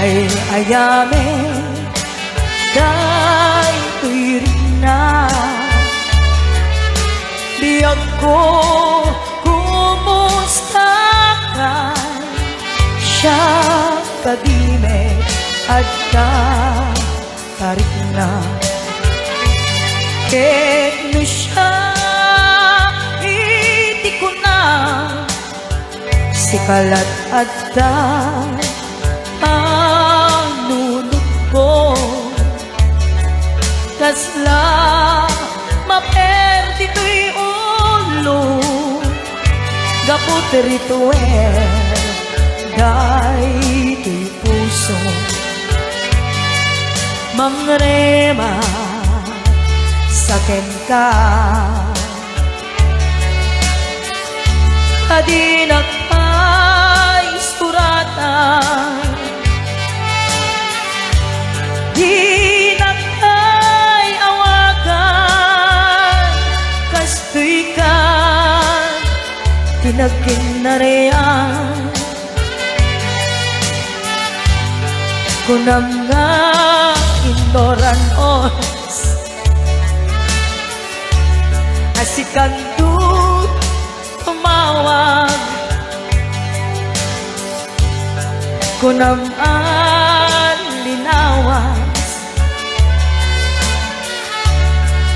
ay ayame daytoy rin na biyag ko kumusta ka siya kadime at ka tarik na ket no siya iti ko na sikalat at da anunod ko kasla maperdi to'y ulo gapot rituel daytoy puso mangrema saken ka adinak ay suratan dinak ay awagan kastoy ka tinagkinarean kunam nga inoran os asikan tu tumawag kunam an linawas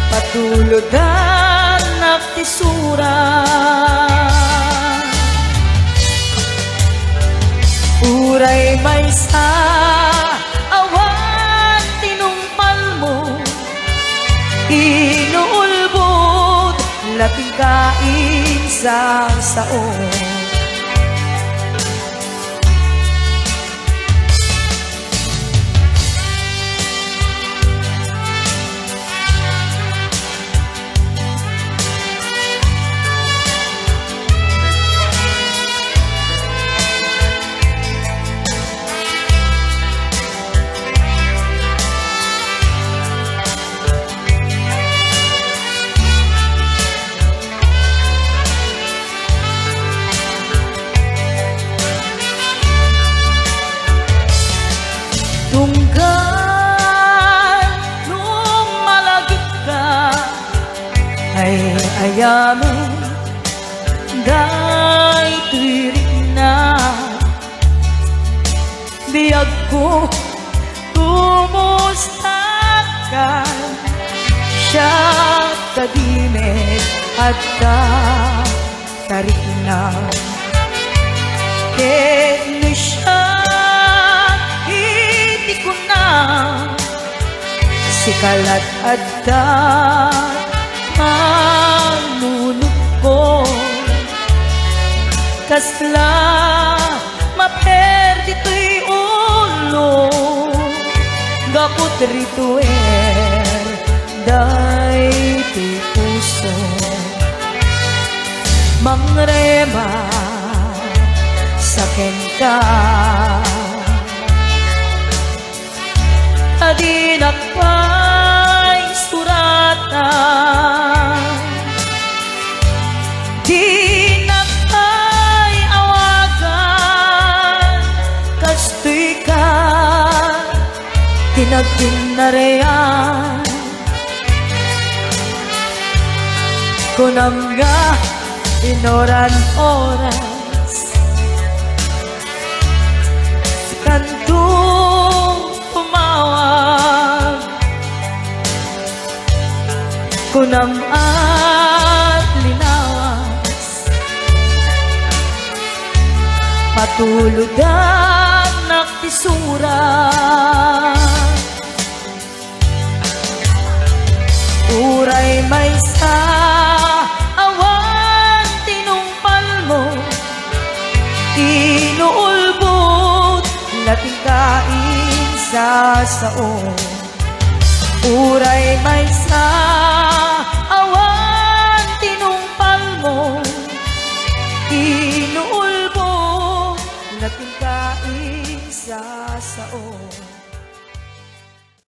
patuludan naktisura uray may sa awan tinumpal mo inuulbod lating kain sa saon tunggal nung malagip ka ay ayame daytoy rin na biyag ko kumusta ka siya kadimet at ka tarik na ket no siya ko na sikalat adda manunod ko kasla maperdi to'y ulo gapot rituel daytoy puso mangrema saken ka adinak pa'y suratan dinak pa'y awagan kastoy ka tinagkinarean kunam nga inoran oras kanto kunam at linawas patuludan naktisura uray may sa awan tinumpal mo inuulbot lating kain sa saon uray